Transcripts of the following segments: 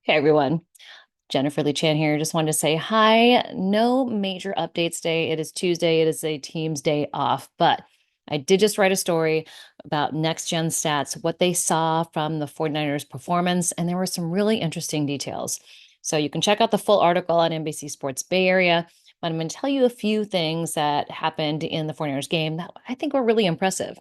Hey everyone, Jennifer LeSean here. Just wanted to say hi. No major updates today. It is Tuesday. It is a team's day off, but I did just write a story about NextGen Stats, what they saw from the 49ers performance, and there were some really interesting details. So you can check out the full article on NBC Sports Bay Area, but I'm going to tell you a few things that happened in the 49ers game that I think were really impressive.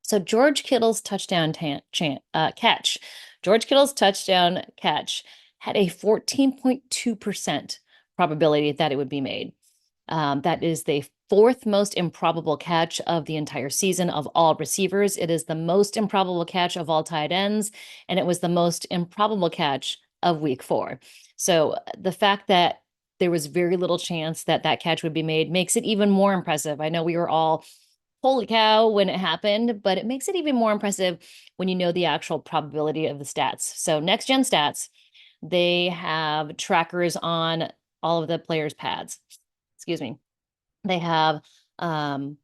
So George Kittle's catch, George Kittle's touchdown catch had a 14.2% probability that it would be made. That is the fourth most improbable catch of the entire season of all receivers. It is the most improbable catch of all tight ends, and it was the most improbable catch of week 4. So the fact that there was very little chance that that catch would be made makes it even more impressive. I know we were all holy cow when it happened, but it makes it even more impressive when you know the actual probability of the stats. So NextGen Stats, they have trackers on all of the players' pads. Excuse me. They have one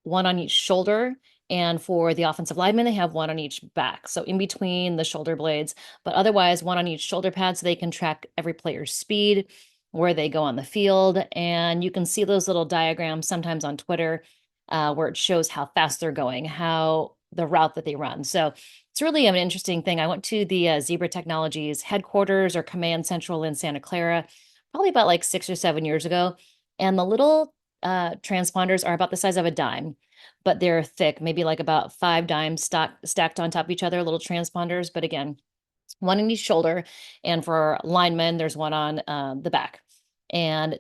on each shoulder. And for the offensive linemen, they have one on each back. So in between the shoulder blades, but otherwise one on each shoulder pad so they can track every player's speed, where they go on the field. And you can see those little diagrams sometimes on Twitter where it shows how fast they're going, how the route that they run. So it's really an interesting thing. I went to the Zebra Technologies headquarters or command central in Santa Clara, probably about like 6 or 7 years ago. And the little transponders are about the size of a dime, but they're thick, maybe like about 5 dimes stacked on top of each other, little transponders. But again, one in each shoulder. And for linemen, there's one on the back. And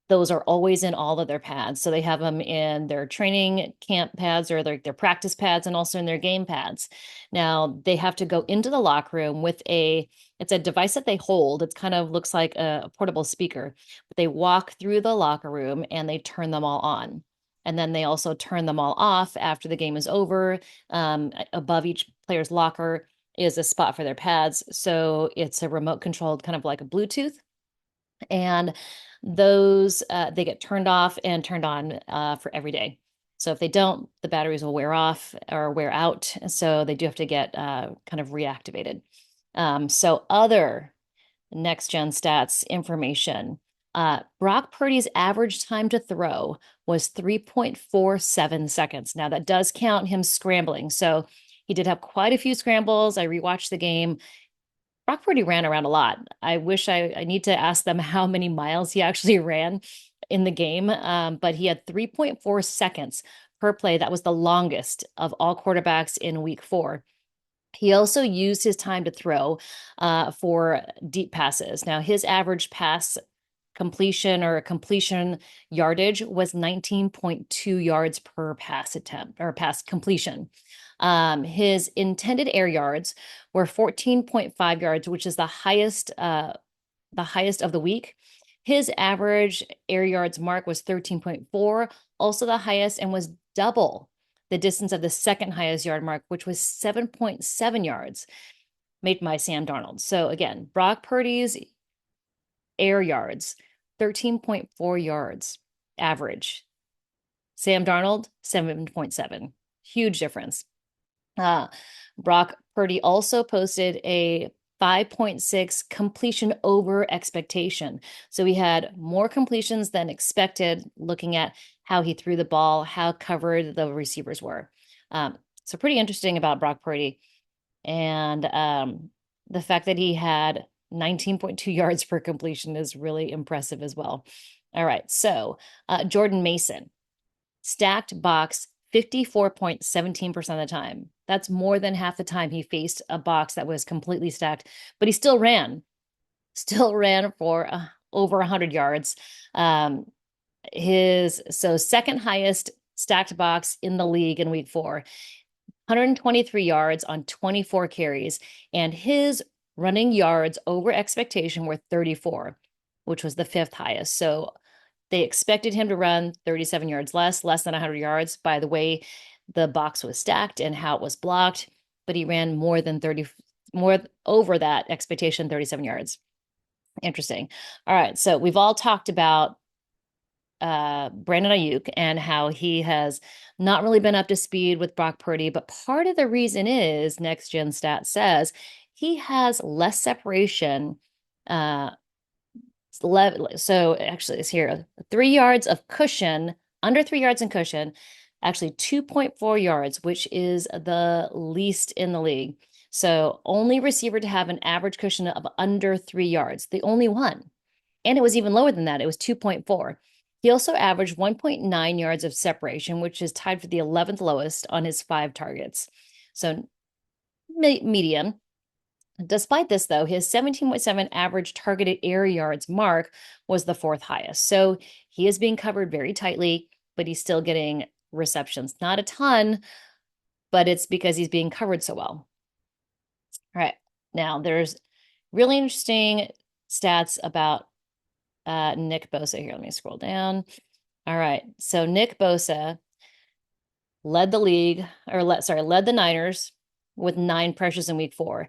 those are always in all of their pads. So they have them in their training camp pads or their practice pads and also in their game pads. Now they have to go into the locker room with it's a device that they hold. It kind of looks like a portable speaker, but they walk through the locker room and they turn them all on. And then they also turn them all off after the game is over. Above each player's locker is a spot for their pads. So it's a remote controlled kind of like a Bluetooth. And those they get turned off and turned on for every day. So if they don't, the batteries will wear off or wear out. So they do have to get kind of reactivated. So other next gen stats information. Brock Purdy's average time to throw was 3.47 seconds. Now that does count him scrambling. So he did have quite a few scrambles. I rewatched the game. Brock Purdy ran around a lot. I wish I need to ask them how many miles he actually ran in the game. But he had 3.4 seconds per play. That was the longest of all quarterbacks in week 4. He also used his time to throw for deep passes. Now, his average pass completion or completion yardage was 19.2 yards per pass attempt or pass completion. His intended air yards were 14.5 yards, which is the highest of the week. His average air yards mark was 13.4, also the highest, and was double the distance of the second highest yard mark, which was 7.7 yards, made by Sam Darnold. So again, Brock Purdy's air yards, 13.4 yards average. Sam Darnold, 7.7. Huge difference. Brock Purdy also posted a 5.6 completion over expectation. So he had more completions than expected, looking at how he threw the ball, how covered the receivers were. So pretty interesting about Brock Purdy. And the fact that he had 19.2 yards per completion is really impressive as well. All right. So Jordan Mason, stacked box 54.17% of the time. That's more than half the time he faced a box that was completely stacked, but he still ran for over 100 yards. His second highest stacked box in the league in week 4, 123 yards on 24 carries, and his running yards over expectation were 34, which was the 5th highest. So they expected him to run 37 yards less than 100 yards by the way the box was stacked and how it was blocked, but he ran more over that expectation, 37 yards. Interesting. All right, so we've all talked about Brandon Ayuk and how he has not really been up to speed with Brock Purdy, but part of the reason is NextGen Stats says he has less separation Uh, so actually, it's here 3 yards of cushion, under 3 yards in cushion, actually 2.4 yards, which is the least in the league. So only receiver to have an average cushion of under 3 yards, the only one. And it was even lower than that. It was 2.4. He also averaged 1.9 yards of separation, which is tied for the 11th lowest on his 5 targets. So medium. Despite this, though, his 17.7 average targeted air yards mark was the fourth highest. So he is being covered very tightly, but he's still getting receptions. Not a ton, but it's because he's being covered so well. All right. Now, there's really interesting stats about Nick Bosa here. Let me scroll down. All right. So Nick Bosa led the league, or led the Niners with 9 pressures in week 4.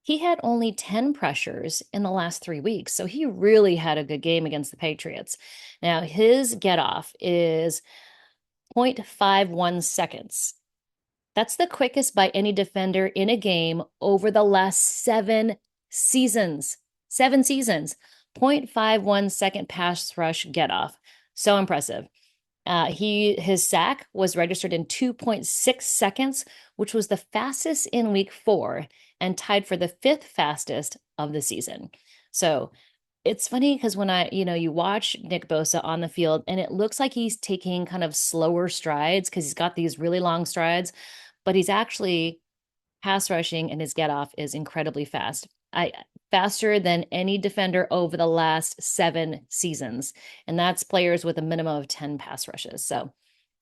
He had only 10 pressures in the last 3 weeks. So he really had a good game against the Patriots. Now, his get off is 0.51 seconds. That's the quickest by any defender in a game over the last 7 seasons. 7 seasons. 0.51 second pass rush get off. So impressive. His sack was registered in 2.6 seconds, which was the fastest in week 4 and tied for the 5th fastest of the season. So it's funny because when you watch Nick Bosa on the field and it looks like he's taking kind of slower strides because he's got these really long strides, but he's actually pass rushing and his get off is incredibly fast. Faster than any defender over the last 7 seasons. And that's players with a minimum of 10 pass rushes. So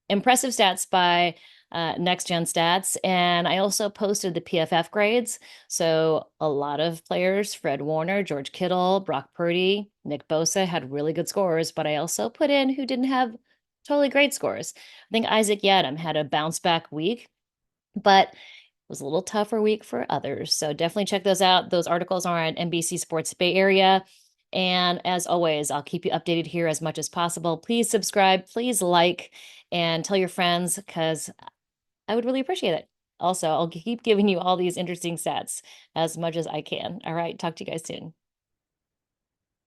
impressive stats by NextGen Stats. And I also posted the PFF grades. So a lot of players, Fred Warner, George Kittle, Brock Purdy, Nick Bosa had really good scores, but I also put in who didn't have totally great scores. I think Isaac Yadam had a bounce back week, but was a little tougher week for others. So definitely check those out. Those articles are on NBC Sports Bay Area. And as always, I'll keep you updated here as much as possible. Please subscribe, please like, and tell your friends because I would really appreciate it. Also, I'll keep giving you all these interesting stats as much as I can. All right, talk to you guys soon.